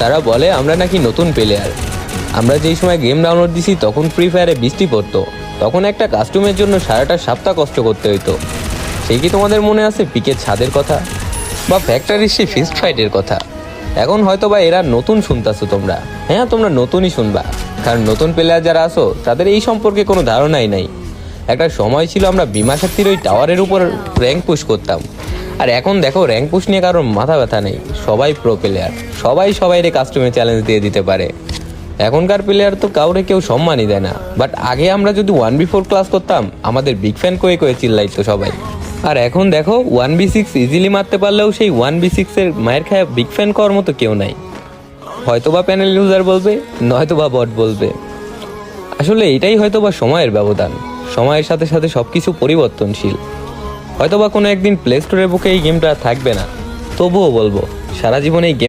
তারা বলে আমরা নাকি নতুন প্লেয়ার। আমরা যেই সময় গেম ডাউনলোড দিছি তখন ফ্রি ফায়ারে বৃষ্টি পড়তো, তখন একটা কাস্টমের জন্য সারাটা সপ্তাহ কষ্ট করতে হইতো। সেই কি তোমাদের মনে আছে পিকের ছাদের কথা, বা ফ্যাক্টরির সেই ফিস্ট ফাইটের কথা? এখন হয়তো বা এরা নতুন শুনতেছো তোমরা। হ্যাঁ, তোমরা নতুনই শুনবা, কারণ নতুন প্লেয়ার যারা আসো তাদের এই সম্পর্কে কোনো ধারণাই নাই। একটা সময় ছিল আমরা বিমা শক্তির ওই টাওয়ারের উপর র্যাঙ্ক পুশ করতাম, আর এখন দেখো র্যাঙ্ক পুশ নিয়ে কারোর মাথা ব্যথা নেই, সবাই প্রো প্লেয়ার, সবাই কাস্টমে চ্যালেঞ্জ দিয়ে দিতে পারে। এখনকার প্লেয়ার তো কাউরে কেউ সম্মানই দেয় না, বাট আগে আমরা যদি 1v4 ক্লাস করতাম আমাদের বিগ ফ্যান কয়ে চিল্লাইতো সবাই। আর এখন দেখো 1v6 ইজিলি মারতে পারলেও সেই 1v6 এর মায়ের খায় বিগ ফ্যান করার মতো কেউ নাই। হয়তোবা প্যানেল ইউজার বলবে, নয়তোবা বট বলবে। আসলে এটাই হয়তোবা সময়ের ব্যবধান, সময়ের সাথে সাথে সবকিছু পরিবর্তনশীল। হয়তোবা কোনো একদিন প্লে স্টোরের বুকে এই গেমটা থাকবে না, তবুও বলবো সারা জীবন এই গেম